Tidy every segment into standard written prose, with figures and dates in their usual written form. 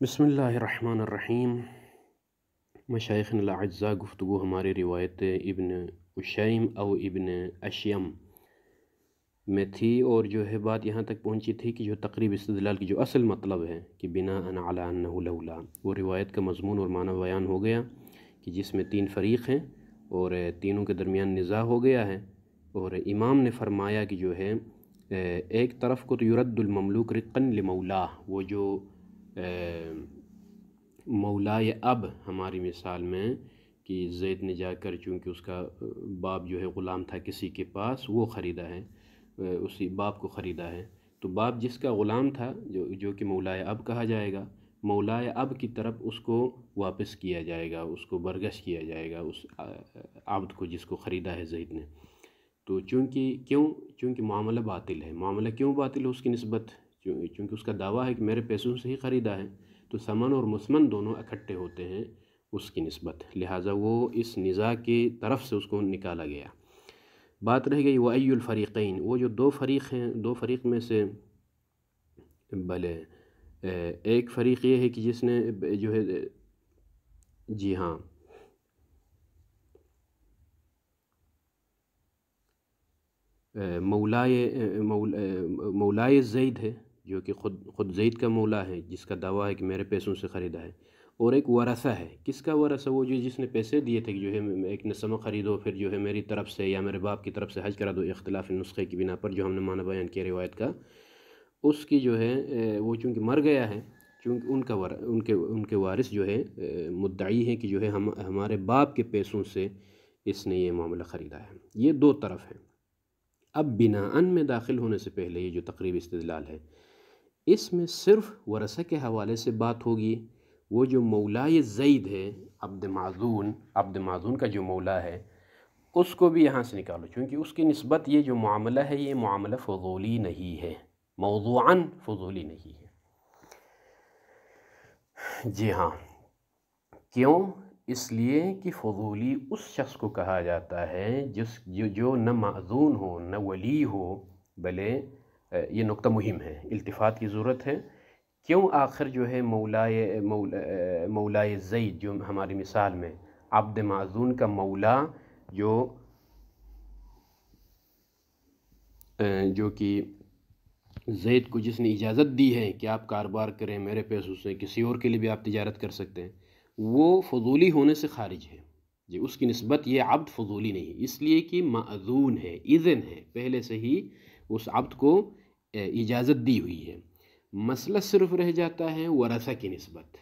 بسم اللہ الرحمن الرحیم۔ مشائخنا الاعزاء، گفتگو ہماری روایت ابن اشیم او ابن اشیم میں تھی، اور جو ہے بات یہاں تک پہنچی تھی کہ جو تقریب استدلال کی جو اصل مطلب ہے کہ بناء علی انہ لولا، وہ روایت کا مضمون اور معنی بیان ہو گیا کہ جس میں تین فریق ہیں اور تینوں کے درمیان نزاع ہو گیا ہے، اور امام نے فرمایا کہ جو ہے ایک طرف کو تو یرد المملوک رقاً لمولاه، وہ جو مولائے اب ہماری مثال میں کہ زید نے جا کر چونکہ اس کا باپ جو ہے غلام تھا کسی کے پاس، وہ خریدا ہے، اسی باپ کو خریدا ہے، تو باپ جس کا غلام تھا جو کہ مولائے اب کہا جائے گا، مولائے اب کی طرف اس کو واپس کیا جائے گا، اس کو برگش کیا جائے گا اس عبد کو جس کو خریدا ہے زید نے۔ تو چونکہ معاملہ باطل ہے۔ معاملہ کیوں باطل ہے اس کی نسبت؟ چونکہ اس کا دعویٰ ہے کہ میرے پیسوں سے ہی خریدا ہے، تو ثمن اور مسمن دونوں اکٹھے ہوتے ہیں اس کی نسبت، لہٰذا وہ اس نزاع کی طرف سے اس کو نکالا گیا۔ بات رہ گئی وَأَيُّ الْفَرِيقَيْن، وہ جو دو فریق ہیں، دو فریق میں سے بھلے ایک فریق یہ ہے کہ جس نے جو ہے جی ہاں مولائے زید ہے، جو کہ خود زید کا مولا ہے، جس کا دعویٰ ہے کہ میرے پیسوں سے خریدا ہے، اور ایک ورثہ ہے۔ کس کا ورثہ؟ وہ جو جس نے پیسے دیے تھے کہ جو ہے ایک نسمہ خریدو، پھر جو ہے میری طرف سے یا میرے باپ کی طرف سے حج کرا دو، اختلاف نسخے کی بنا پر جو ہم نے معنی بیان کیا روایت کا، اس کی جو ہے وہ چونکہ مر گیا ہے، چونکہ ان کے وارث جو ہے مدعی ہیں کہ جو ہے ہمارے باپ کے پیسوں سے اس نے یہ معاملہ خریدا ہے۔ یہ دو طرف ہیں۔ اب بناءً میں داخل ہونے سے پہلے یہ جو تقریب استدلال ہے، اس میں صرف ورثہ کے حوالے سے بات ہوگی۔ وہ جو مولائے زید ہے، عبد معذون کا جو مولا ہے، اس کو بھی یہاں سے نکالو، چونکہ اس کی نسبت یہ جو معاملہ ہے، یہ معاملہ فضولی نہیں ہے، موضوعاً فضولی نہیں ہے۔ جی ہاں، کیوں؟ اس لیے کہ فضولی اس شخص کو کہا جاتا ہے جو نہ معذون ہو نہ ولی ہو، بلے یہ نقطہ مہم ہے، التفات کی ضرورت ہے۔ کیوں آخر جو ہے مولائے زید جو ہماری مثال میں عبد معذون کا مولا جو کہ زید کو جس نے اجازت دی ہے کہ آپ کاروبار کریں میرے پیسوں سے، کسی اور کے لیے بھی آپ تجارت کر سکتے ہیں، وہ فضولی ہونے سے خارج ہے۔ جی، اس کی نسبت یہ عبد فضولی نہیں، اس لیے کہ معذون ہے، اذن ہے، پہلے سے ہی اس عبد کو اجازت دی ہوئی ہے۔ مسئلہ صرف رہ جاتا ہے ورثہ کی نسبت،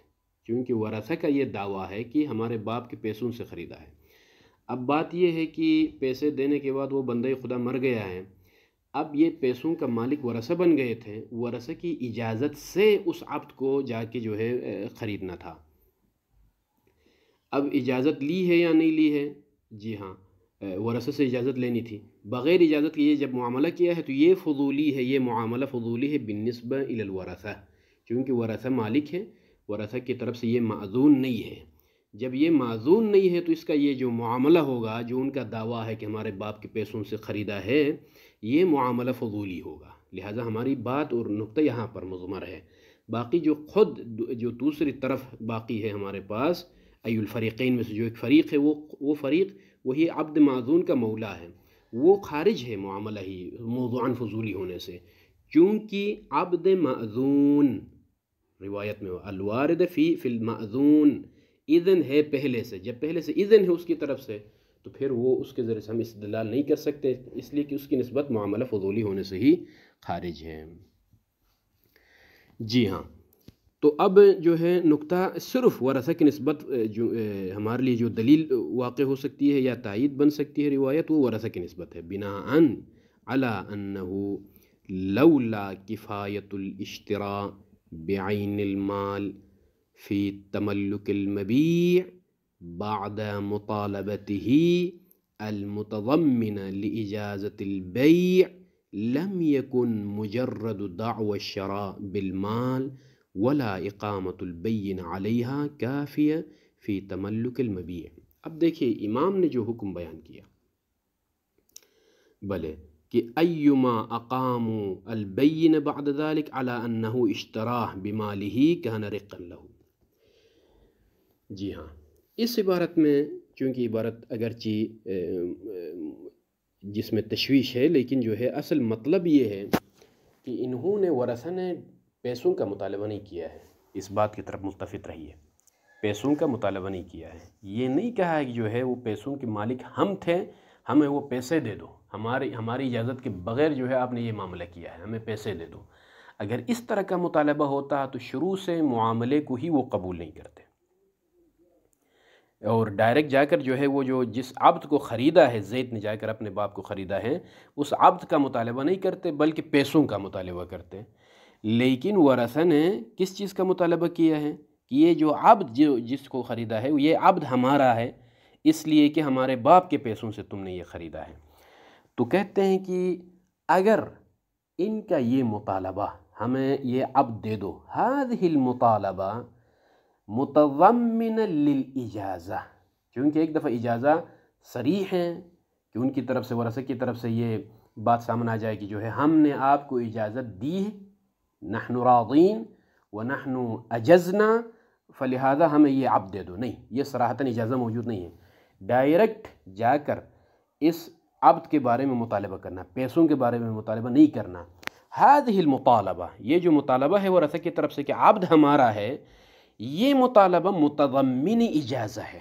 کیونکہ ورثہ کا یہ دعویٰ ہے کہ ہمارے باپ کے پیسوں سے خریدا ہے۔ اب بات یہ ہے کہ پیسے دینے کے بعد وہ بندہ خدا مر گیا ہے، اب یہ پیسوں کا مالک ورثہ بن گئے تھے، ورثہ کی اجازت سے اس عبد کو جا کے جو ہے خریدنا تھا۔ اب اجازت لی ہے یا نہیں لی ہے؟ جی ہاں، ورثہ سے اجازت لینی تھی، بغیر اجازت کے یہ جب معاملہ کیا ہے تو یہ فضولی ہے، یہ معاملہ فضولی ہے بالنسبہ الی الورثہ، چونکہ ورثہ مالک ہے، ورثہ کی طرف سے یہ معذون نہیں ہے۔ جب یہ معذون نہیں ہے تو اس کا یہ جو معاملہ ہوگا، جو ان کا دعویٰ ہے کہ ہمارے باپ کے پیسوں سے خریدا ہے، یہ معاملہ فضولی ہوگا، لہٰذا ہماری بات اور نقطہ یہاں پر مضمر ہے۔ باقی جو دوسری طرف باقی ہے ہمارے پاس، ای الفریقین میں سے جو ایک فریق ہے، وہ فریق وہی عبد معذون کا مولا ہے، وہ خارج ہے معاملہ ہی موضوعاً فضولی ہونے سے، چونکہ عبد معذون روایت میں الوارد فی المعذون اذن ہے پہلے سے، جب پہلے سے اذن ہے اس کی طرف سے، تو پھر وہ اس کے ذریعے سے ہم استدلال نہیں کر سکتے، اس لیے کہ اس کی نسبت معاملہ فضولی ہونے سے ہی خارج ہے۔ جی ہاں، تو اب جو ہے نقطہ صرف ورثہ کی نسبت جو ہمارے لیے جو دلیل واقع ہو سکتی ہے یا تائید بن سکتی ہے روایت، وہ ورثہ کی نسبت ہے، بناءً علی انہ لولا کفایت الاشتراء بعین المال فی تملک المبیع بعد مطالبته المتضمن لإجازة البيع لم يكن مجرد دعوى الشراء بالمال ولا اقامت البین علیہا کافیہ فی تملک المبیع۔ اب دیکھیے امام نے جو حکم بیان کیا، بلے کہ ایما اقاموا البین بعد ذلك على انه اشتراہ بمالہ کان رقا لہ۔ جی ہاں، اس عبارت میں چونکہ عبارت اگرچہ جس میں تشویش ہے، لیکن جو ہے اصل مطلب یہ ہے کہ انہوں نے ورثہ نے پیسوں کا مطالبہ نہیں کیا ہے، اس بات کی طرف ملتفت رہی ہے، پیسوں کا مطالبہ نہیں کیا ہے، یہ نہیں کہا ہے کہ جو ہے وہ پیسوں کے مالک ہم تھے، ہمیں وہ پیسے دے دو، ہماری اجازت کے بغیر جو ہے آپ نے یہ معاملہ کیا ہے، ہمیں پیسے دے دو۔ اگر اس طرح کا مطالبہ ہوتا تو شروع سے معاملے کو ہی وہ قبول نہیں کرتے، اور ڈائریکٹ جا کر جو ہے وہ جس عبد کو خریدا ہے، زید نے جا کر اپنے باپ کو خریدا ہے، اس عبد کا مطالبہ نہیں کرتے بلکہ پیسوں کا مطالبہ کرتے۔ لیکن ورثہ نے کس چیز کا مطالبہ کیا ہے کہ یہ جو عبد جس کو خریدا ہے یہ عبد ہمارا ہے، اس لیے کہ ہمارے باپ کے پیسوں سے تم نے یہ خریدا ہے۔ تو کہتے ہیں کہ اگر ان کا یہ مطالبہ ہمیں یہ عبد دے دو، هذه المطالبہ متضمن للاجازہ، چونکہ ایک دفعہ اجازہ صریح ہے کہ ان کی طرف سے، ورثہ کی طرف سے یہ بات سامنے آ جائے کہ جو ہے ہم نے آپ کو اجازت دی ہے، نحن راضین ونحن اجزنا، فلہذا ہمیں یہ عبد دے دو۔ نہیں، یہ صراحتاً اجازہ موجود نہیں ہے، ڈائریکٹ جا کر اس عبد کے بارے میں مطالبہ کرنا، پیسوں کے بارے میں مطالبہ نہیں کرنا۔ هذه المطالبہ، یہ جو مطالبہ ہے ورثہ کی طرف سے کہ عبد ہمارا ہے، یہ مطالبہ متضمن اجازہ ہے،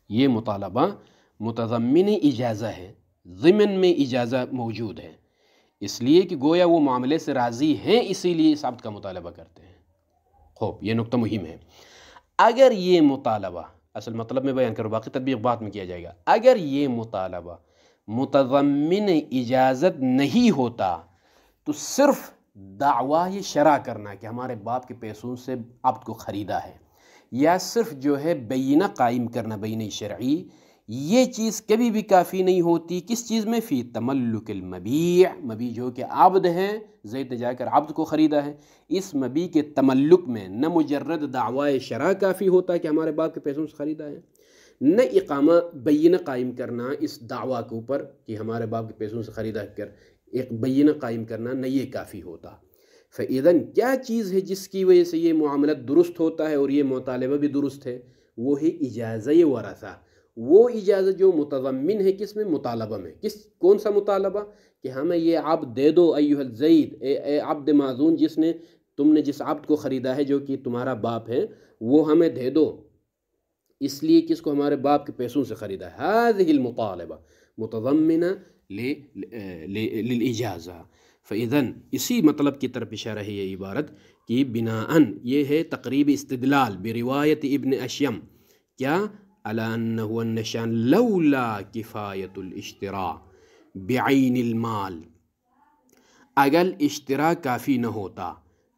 یہ مطالبہ متضمن اجازہ ہے، ضمن میں اجازہ موجود ہے، اس لیے کہ گویا وہ معاملے سے راضی ہیں، اسی لیے اس عبد کا مطالبہ کرتے ہیں۔ خوب، یہ نقطہ مہم ہے۔ اگر یہ مطالبہ، اصل مطلب میں بیان کروں، باقی تطبیق بعد میں کیا جائے گا، اگر یہ مطالبہ متضمن اجازت نہیں ہوتا تو صرف دعوی شرع کرنا کہ ہمارے باپ کے پیسوں سے عبد کو خریدا ہے، یا صرف جو ہے بینہ قائم کرنا، بینہ شرعی، یہ چیز کبھی بھی کافی نہیں ہوتی۔ کس چیز میں؟ فی تملک المبیع، مبیع جو کہ عبد ہے، زید نے جا کر عبد کو خریدا ہے، اس مبیع کے تملک میں نہ مجرد دعوی شرع کافی ہوتا ہے کہ ہمارے باپ کے پیسوں سے خریدا ہے، نہ اقامہ بینہ قائم کرنا اس دعویٰ کے اوپر کہ ہمارے باپ کے پیسوں سے خریدا کر ایک بینہ قائم کرنا، نہ یہ کافی ہوتا۔ فَإِذَن کیا چیز ہے جس کی وجہ سے یہ معاملہ درست ہوتا ہے اور یہ مطالبہ بھی درست ہے؟ وہ ہے اجازہ ورثہ، وہ اجازت جو متضمن ہے کس میں؟ مطالبہ میں۔ کون سا مطالبہ؟ کہ ہمیں یہ عبد دے دو ایھا الزید، اے عبد معزون، تم نے جس عبد کو خریدا ہے جو کہ تمہارا باپ ہے، وہ ہمیں دے دو، اس لیے کس کو؟ ہمارے باپ کے پیسوں سے خریدا ہے۔ هذه المطالبہ متضمنہ للاجازہ۔ فاذن اسی مطلب کی طرف اشارہ ہے یہ عبارت کہ بناءً یہ ہے تقریب استدلال بروایت ابن اشیم، کیا؟ علی انہ النشان لولا کفایت الاشتراء بعین المال، اگر اشتراء کافی نہ ہوتا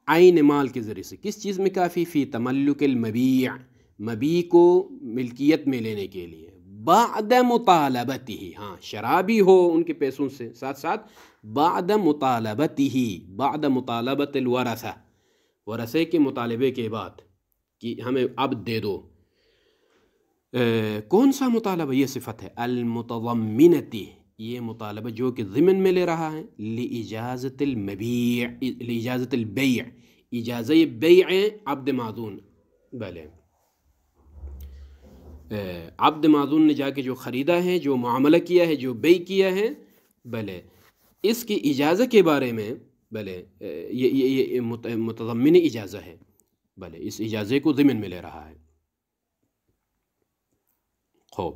عین مال کے ذریعے سے، کس چیز میں کافی؟ فی تملک المبیع، مبیع کو ملکیت میں لینے کے لیے، بعد مطالبتہ، ہاں شرع بھی ہو ان کے پیسوں سے، ساتھ ساتھ بعد مطالبتہ، بعد مطالبت الورثہ، ورثے کے مطالبے کے بعد کہ ہمیں عبد دے دو۔ کون سا مطالبہ؟ یہ صفت ہے المتضمنتی، یہ مطالبہ جو کہ ضمن میں لے رہا ہے لإجازت المبیع، لإجازت البیع، اجازہ بیع عبد معذون، بلے عبد معذون نے جا کے جو خریدا ہے، جو معاملہ کیا ہے، جو بیع کیا ہے، بلے اس کی اجازت کے بارے میں، بلے یہ متضمن اجازہ ہے، بلے اس اجازے کو ضمن میں لے رہا ہے۔ خوب،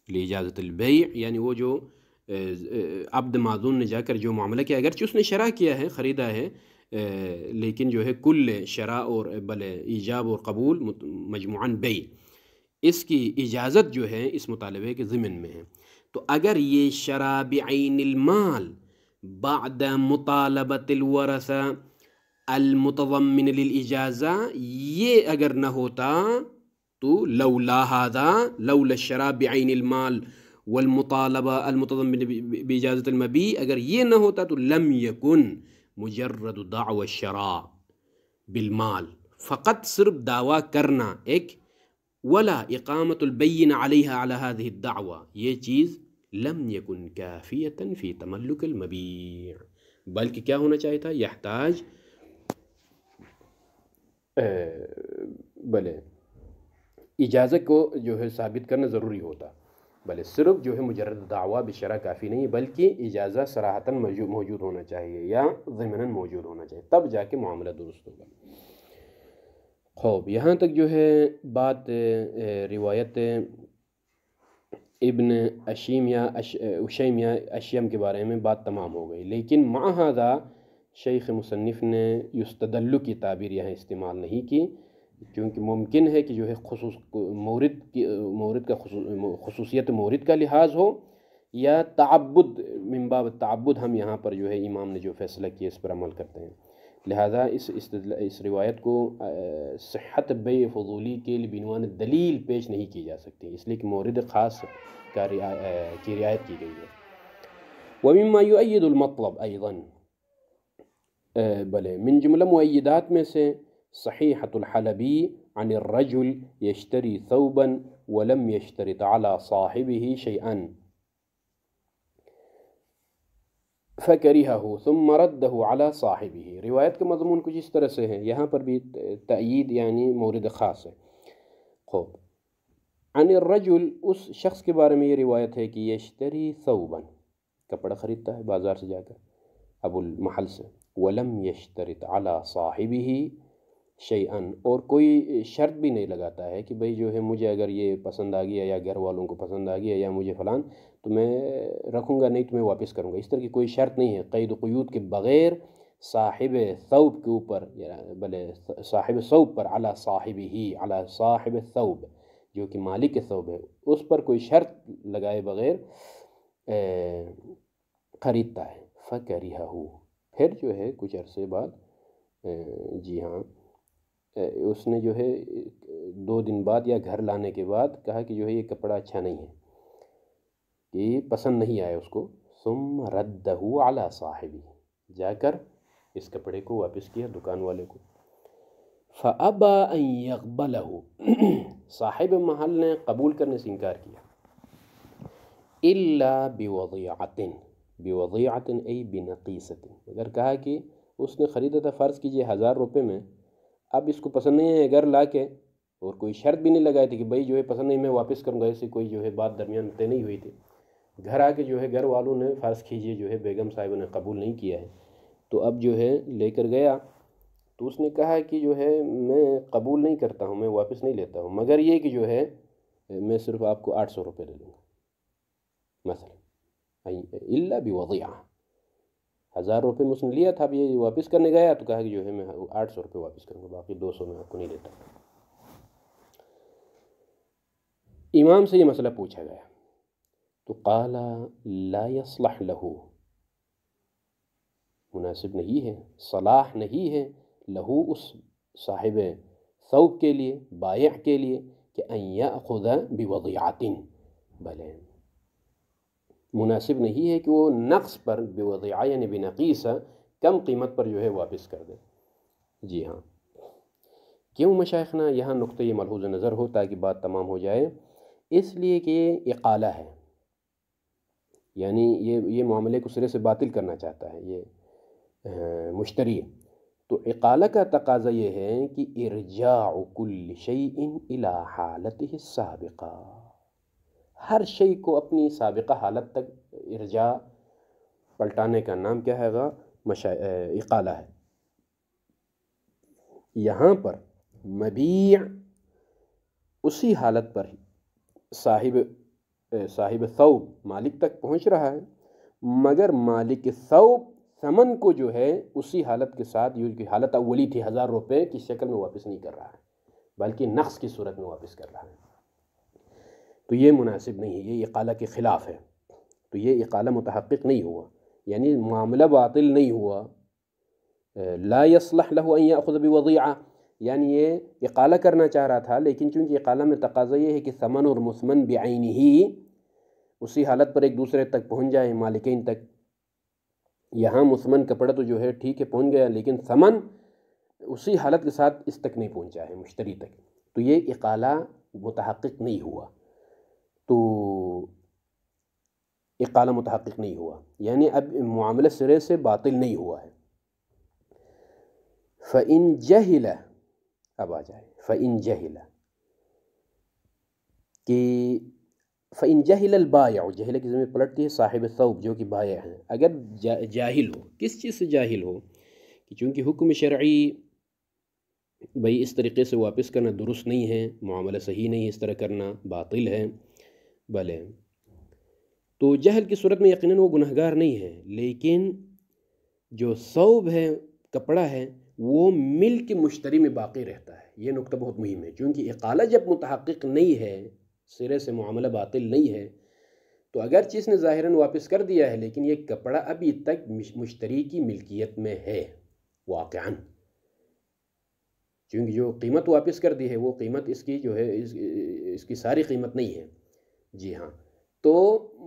لإجازت البیع یعنی وہ جو عبد معذون نے جا کر جو معاملہ کیا، اگرچہ اس نے شرع کیا ہے، خریدا ہے، لیکن جو ہے کل شرع اور بلے ایجاب اور قبول مجموعاً بیع، اس کی اجازت جو ہے اس مطالبے کے ضمن میں ہے۔ تو اگر یہ شرع بعین المال بعد مطالبت الورثہ المتضمن للاجازہ، یہ اگر نہ ہوتا تو لولا ھذا، لولا الشرع بعین المال والمطالبہ المتضمن باجازت المبیع، اگر یہ نہ ہوتا تو لم یکن مجرد دعوی الشراء بالمال، فقط صرف دعویٰ کرنا، ایک ولا اقامت البین علیہ علی هذه الدعوہ، یہ چیز لم یکن کافیتا فی تملک المبیع، بلکہ کیا ہونا چاہیے تھا، یحتاج بلے اجازت کو جو ہے ثابت کرنا ضروری ہوتا، بلے صرف جو ہے مجرد دعویٰ بشرع کافی نہیں، بلکہ اجازت صراحتاً موجود ہونا چاہیے یا ضمناً موجود ہونا چاہیے، تب جا کے معاملہ درست ہوگا۔ خوب، یہاں تک جو ہے بات روایت ابن اشیم یا اشیم یا اشیم کے بارے میں بات تمام ہو گئی، لیکن مع ھذا شیخ مصنف نے یستدل کی تعبیر یہاں استعمال نہیں کی، کیونکہ ممکن ہے کہ جو ہے مورد کا خصوصیت مورد کا لحاظ ہو، یا تعبد من باب تعبد ہم یہاں پر جو ہے امام نے جو فیصلہ کیا اس پر عمل کرتے ہیں، لہذا اس روایت کو صحت بیع فضولی کے لیے بعنوان دلیل پیش نہیں کی جا سکتی، اس لیے کہ مورد خاص کی رعایت کی گئی ہے۔ ومما يؤيد المطلب ایضاً، بلے من جملہ مؤیدات میں سے صحیحۃ الحلبی عن الرجل یشتری ثوبا ولم یشترط على صاحبه شيئا فکرہہ ثم ردہ علی صاحبہ، روایت کا مضمون کچھ اس طرح سے ہے، یہاں پر بھی تأیید یعنی مورد خاص ہے۔ خوب، عن الرجل، اس شخص کے بارے میں یہ روایت ہے کہ یشتری ثوبا، کپڑا خریدتا ہے بازار سے جا کر ابو المحل سے، ولم یشترط علی صاحبہ شیئا، اور کوئی شرط بھی نہیں لگاتا ہے کہ بھئی جو ہے مجھے اگر یہ پسند آ گیا یا گھر والوں کو پسند آ گیا یا مجھے فلان تو میں رکھوں گا، نہیں تو میں واپس کروں گا، اس طرح کی کوئی شرط نہیں ہے، قید و قیود کے بغیر صاحب ثوب کے اوپر، بلے صاحب ثوب پر، علی صاحبہ، علی صاحب ثوب جو کہ مالک ثوب ہے، اس پر کوئی شرط لگائے بغیر خریدتا ہے، فکرہہ، پھر جو ہے کچھ عرصے بعد جی ہاں اس نے جو ہے 2 دن بعد یا گھر لانے کے بعد کہا کہ جو ہے یہ کپڑا اچھا نہیں ہے، یہ پسند نہیں آیا اس کو، ثم ردہ علی صاحبہ، جا کر اس کپڑے کو واپس کیا دکان والے کو، فابى ان يقبلہ، صاحب محل نے قبول کرنے سے انکار کیا، الا بوضیعۃ، بوضیعۃ ای بنقیصۃ، اگر کہا کہ اس نے خریدا تھا فرض کیجئے 1000 روپے میں، اب اس کو پسند نہیں ہے، گھر لا کے، اور کوئی شرط بھی نہیں لگائی تھی کہ بھئی جو ہے پسند نہیں میں واپس کروں گا، ایسی کوئی جو ہے بات درمیان طے نہیں ہوئی تھی، گھر آ کے جو ہے گھر والوں نے فرض کیجئے جو ہے بیگم صاحبہ نے قبول نہیں کیا ہے، تو اب جو ہے لے کر گیا تو اس نے کہا کہ جو ہے میں قبول نہیں کرتا ہوں، میں واپس نہیں لیتا ہوں، مگر یہ کہ جو ہے میں صرف آپ کو 800 روپے دے دوں گا مثلا، الا بوضیعہ، 1000 روپے میں اس نے لیا تھا، اب یہ واپس کرنے گیا تو کہا کہ جو ہے میں 800 روپے واپس کروں گا، باقی 200 میں آپ کو نہیں لیتا۔ امام سے یہ مسئلہ پوچھا گیا تو قال لا يصلح له، مناسب نہیں ہے، صلاح نہیں ہے، لہو اس صاحب ثوب کے لیے، بائع کے لیے، کہ ان یأخذ بوضیعۃ، بلے مناسب نہیں ہے کہ وہ نقص پر، بوضیعہ یعنی بنقیصہ، کم قیمت پر جو ہے واپس کر دے۔ جی ہاں، کیوں مشائخنا یہاں نقطہ یہ ملحوظ نظر ہو تاکہ بات تمام ہو جائے، اس لیے کہ یہ اقالہ ہے، یعنی یہ معاملے کو سرے سے باطل کرنا چاہتا ہے یہ مشتری، تو اقالہ کا تقاضا یہ ہے کہ ارجاع کل شیء الی حالتہ السابقہ، ہر شے کو اپنی سابقہ حالت تک ارجاع، پلٹانے کا نام کیا ہے گا، اقالہ ہے۔ یہاں پر مبیع اسی حالت پر صاحب ثوب مالک تک پہنچ رہا ہے، مگر مالک ثوب ثمن کو جو ہے اسی حالت کے ساتھ، جو کہ حالت اولی تھی 1000 روپے کی شکل میں واپس نہیں کر رہا ہے، بلکہ نقص کی صورت میں واپس کر رہا ہے، تو یہ مناسب نہیں ہے، یہ اقالہ کے خلاف ہے، تو یہ اقالہ متحقق نہیں ہوا، یعنی معاملہ باطل نہیں ہوا۔ لا يصلح له ان يأخذ بوضیعہ، یعنی یہ اقالہ کرنا چاہ رہا تھا، لیکن چونکہ اقالہ میں تقاضا یہ ہے کہ ثمن اور مثمن بعینہ اسی حالت پر ایک دوسرے تک پہنچ جائے، مالکین تک، یہاں مثمن کپڑا تو جو ہے ٹھیک ہے پہنچ گیا، لیکن ثمن اسی حالت کے ساتھ اس تک نہیں پہنچا ہے، مشتری تک، تو یہ اقالہ متحقق نہیں ہوا تو اقالہ متحقق نہیں ہوا، یعنی اب معاملہ سرے سے باطل نہیں ہوا ہے۔ فَإِن جَهِلَ، اب آ جائے فَإِن جَهِلَ کہ فَإِن جَهِلَ الْبَائِعُ، جہلہ کی ضمیر پلٹتی ہے صاحب الثوب جو کہ بائع ہیں، اگر جاہل ہو، کس چیز سے جاہل ہو کہ چونکہ حکم شرعی بھئی اس طریقے سے واپس کرنا درست نہیں ہے، معاملہ صحیح نہیں ہے، اس طرح کرنا باطل ہے، بھلے تو جہل کی صورت میں یقیناً وہ گنہگار نہیں ہے، لیکن جو ثوب ہے، کپڑا ہے، وہ ملک مشتری میں باقی رہتا ہے۔ یہ نقطہ بہت مہم ہے، چونکہ اقالہ جب متحقق نہیں ہے، سرے سے معاملہ باطل نہیں ہے، تو اگرچہ اس نے ظاہراً واپس کر دیا ہے لیکن یہ کپڑا ابھی تک مشتری کی ملکیت میں ہے واقعاً، چونکہ جو قیمت واپس کر دی ہے وہ قیمت اس کی جو ہے اس کی ساری قیمت نہیں ہے۔ جی ہاں، تو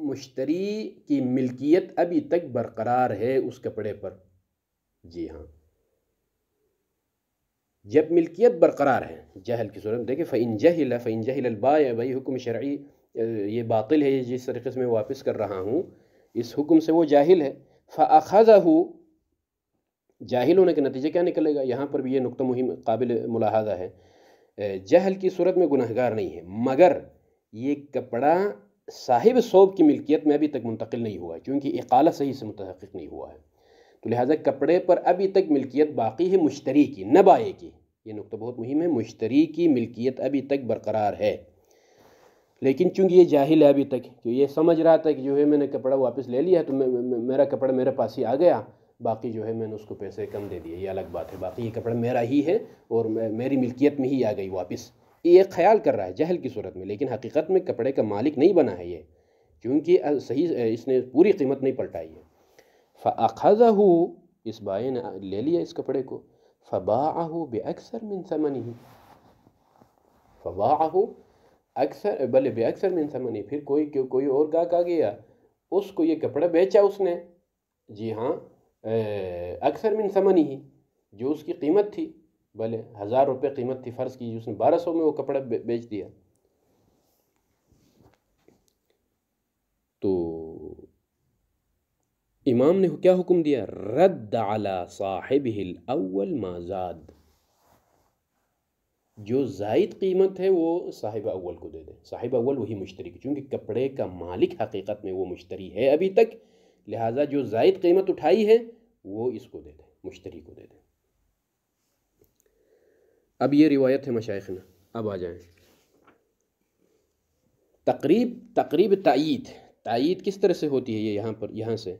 مشتری کی ملکیت ابھی تک برقرار ہے اس کپڑے پر۔ جی ہاں، جب ملکیت برقرار ہے جہل کی صورت میں، دیکھیں فَإِن جَهِلَ الْبَائِعُ، بھائی حکم شرعی یہ باطل ہے، جس طریقے سے میں واپس کر رہا ہوں اس حکم سے وہ جاہل ہے۔ فَأَخَذَهُ، جاہل ہونے کے نتیجے کیا نکلے گا؟ یہاں پر بھی یہ نقطہ مہم قابل ملاحظہ ہے، جہل کی صورت میں گنہگار نہیں ہے، مگر یہ کپڑا صاحب ثوب کی ملکیت میں ابھی تک منتقل نہیں ہوا ہے، کیونکہ اقالہ صحیح سے متحقق نہیں ہوا ہے، تو لہٰذا کپڑے پر ابھی تک ملکیت باقی ہے مشتری کی، نہ بائع کی۔ یہ نقطہ بہت مہم ہے، مشتری کی ملکیت ابھی تک برقرار ہے، لیکن چونکہ یہ جاہل ہے ابھی تک، کہ یہ سمجھ رہا تھا کہ جو ہے میں نے کپڑا واپس لے لیا ہے تو میرا کپڑا میرے پاس ہی آ گیا، باقی جو ہے میں نے اس کو پیسے کم دے دیے، یہ الگ بات ہے، باقی یہ کپڑا میرا ہی ہے اور میری ملکیت میں ہی آ گئی واپس، یہ ایک خیال کر رہا ہے جہل کی صورت میں، لیکن حقیقت میں کپڑے کا مالک نہیں بنا ہے یہ، کیونکہ صحیح اس نے پوری قیمت نہیں پلٹائی ہے۔ فَأَخَذَهُ، اس بائع نے لے لیا اس کپڑے کو، فَبَاعَهُ بِأَكْثَرْ مِنْ ثَمَنِهِ، فَبَاعَهُ اکثر بلے بے اکثر من ثمنی، پھر کوئی اور گاہک آ گیا، اس کو یہ کپڑا بیچا اس نے، جی ہاں، اکثر من ثمنی ہی، جو اس کی قیمت تھی، بلے 1000 روپے قیمت تھی، فرض کی اس نے 1200 میں وہ کپڑا بیچ دیا، تو امام نے کیا حکم دیا؟ رد علی صاحبہ الاول ما زاد، جو زائد قیمت ہے وہ صاحب اول کو دے دے، صاحب اول وہی مشتری کی، چونکہ کپڑے کا مالک حقیقت میں وہ مشتری ہے ابھی تک، لہٰذا جو زائد قیمت اٹھائی ہے وہ اس کو دے دے، مشتری کو دے دے۔ اب یہ روایت ہے مشائخنا، اب آ جائیں تقریب تائید کس طرح سے ہوتی ہے یہ یہاں سے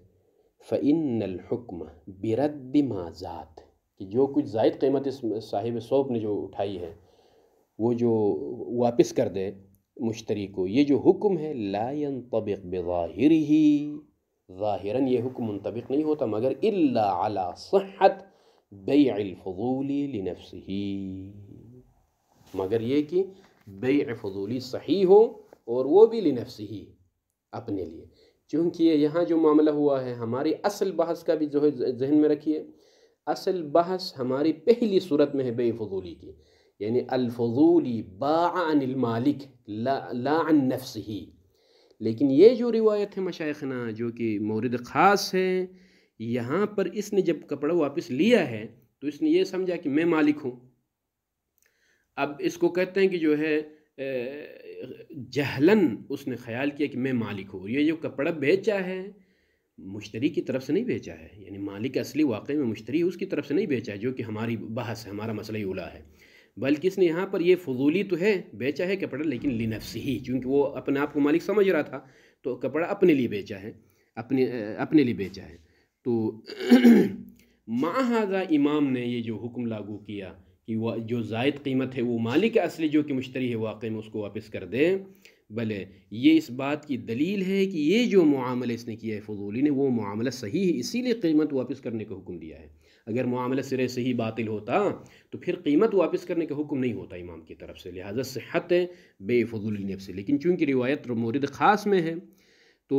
فَإِنَّ الْحُكْمَ بِرَدِّ مَا زَادَ، کہ جو کچھ زائد قیمت اس صاحب ثوب نے جو اٹھائی ہے وہ جو واپس کر دے مشتری کو، یہ جو حکم ہے لا ينطبق بظاہرہ، ظاہراً یہ حکم منطبق نہیں ہوتا مگر الا علی صحت بیع الفضول لنفسہ، مگر یہ کہ بیع فضولی صحیح ہو اور وہ بھی لنفسہ، اپنے لیے، چونکہ یہاں جو معاملہ ہوا ہے، ہماری اصل بحث کا بھی جو ہے ذہن میں رکھیے، اصل بحث ہماری پہلی صورت میں ہے بیع فضولی کی، یعنی الفضولی باع عن المالک لا عن نفسہ، لیکن یہ جو روایت ہے مشائخنا جو کہ مورد خاص ہے، یہاں پر اس نے جب کپڑا واپس لیا ہے تو اس نے یہ سمجھا کہ میں مالک ہوں، اب اس کو کہتے ہیں کہ جو ہے جہلاً اس نے خیال کیا کہ میں مالک ہوں، یہ جو کپڑا بیچا ہے مشتری کی طرف سے نہیں بیچا ہے، یعنی مالک اصلی واقعی میں مشتری اس کی طرف سے نہیں بیچا ہے، جو کہ ہماری بحث ہے، ہمارا مسئلہ اولا ہے، بلکہ اس نے یہاں پر یہ فضولی تو ہے، بیچا ہے کپڑا لیکن لنفسہ ہی، چونکہ وہ اپنے آپ کو مالک سمجھ رہا تھا تو کپڑا اپنے لیے بیچا ہے، اپنے لیے بیچا ہے، تو مع ھذا امام نے یہ جو حکم لاگو کیا کہ وہ جو زائد قیمت ہے وہ مالک اصلی جو کہ مشتری ہے واقعی میں اس کو واپس کر دے، بلے یہ اس بات کی دلیل ہے کہ یہ جو معاملہ اس نے کیا ہے فضولی نے وہ معاملہ صحیح ہے، اسی لیے قیمت واپس کرنے کا حکم دیا ہے، اگر معاملہ سرے سے ہی باطل ہوتا تو پھر قیمت واپس کرنے کا حکم نہیں ہوتا امام کی طرف سے، لہذا صحت ہے بے فضول النفس، لیکن چونکہ روایت مورد خاص میں ہے تو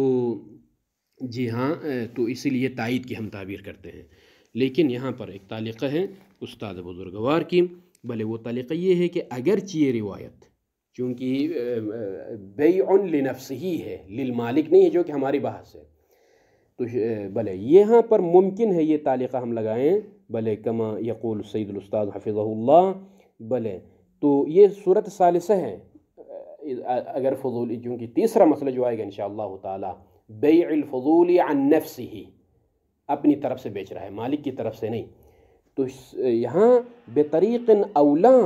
جی ہاں، تو اسی لیے تائید کی ہم تعبیر کرتے ہیں، لیکن یہاں پر ایک تعلیقہ ہے استاد بزرگوار کی، بھلے وہ تعلیقہ یہ ہے کہ اگرچہ یہ روایت چونکہ بیع لنفس ہی ہے، للمالک نہیں ہے، جو کہ ہماری بحث ہے. تو بھلے یہاں پر ممکن ہے یہ تعلیقہ ہم لگائیں، بھلے کما یقول سید الاستاذ حفظہ اللہ، بھلے تو یہ صورت ثالثہ ہے. اگر فضول، چونکہ تیسرا مسئلہ جو آئے گا انشاءاللہ تعالی، بیع الفضول عن نفسہ، اپنی طرف سے بیچ رہا ہے، مالک کی طرف سے نہیں. تو یہاں بطریق اولا،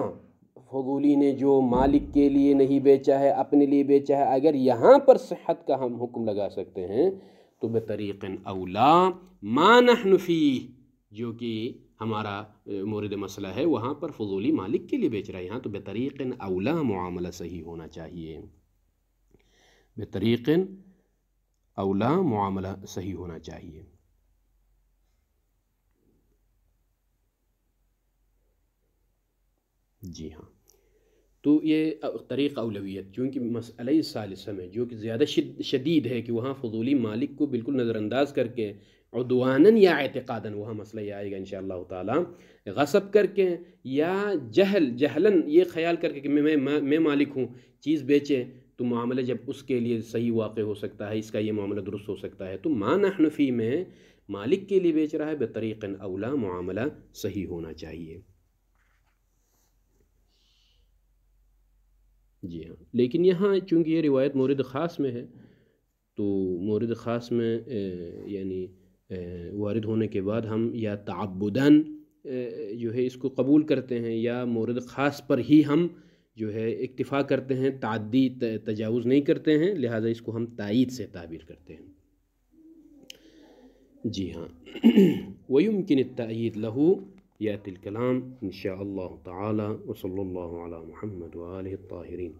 فضولی نے جو مالک کے لیے نہیں بیچا ہے، اپنے لیے بیچا ہے، اگر یہاں پر صحت کا ہم حکم لگا سکتے ہیں تو بطریق اولا ما نحن فیہ، جو کہ ہمارا مورد مسئلہ ہے، وہاں پر فضولی مالک کے لیے بیچ رہا ہے، یہاں تو بطریق اولا معاملہ صحیح ہونا چاہیے، بطریق اولا معاملہ صحیح ہونا چاہیے. جی ہاں، تو یہ طریق اولویت، چونکہ مسئلہ ثالثہ میں جو کہ زیادہ شدید ہے کہ وہاں فضولی مالک کو بالکل نظر انداز کر کے عدواناً یا اعتقاداً، وہاں مسئلہ یہ آئے گا انشاءاللہ تعالی، غصب کر کے یا جہلاً یہ خیال کر کے کہ میں مالک ہوں، چیز بیچے تو معاملہ جب اس کے لیے صحیح واقع ہو سکتا ہے، اس کا یہ معاملہ درست ہو سکتا ہے، تو ما نحن فی میں مالک کے لیے بیچ رہا ہے، بطریق اولا معاملہ صحیح ہونا چاہیے. جی ہاں، لیکن یہاں چونکہ یہ روایت مورد خاص میں ہے، تو مورد خاص میں یعنی وارد ہونے کے بعد ہم یا تعبداً جو ہے اس کو قبول کرتے ہیں، یا مورد خاص پر ہی ہم جو ہے اکتفا کرتے ہیں، تعدی تجاوز نہیں کرتے ہیں، لہٰذا اس کو ہم تائید سے تعبیر کرتے ہیں. جی ہاں. ويمكن التأييد له يأتي الكلام إن شاء الله تعالى، وصلى الله على محمد وآله الطاهرين.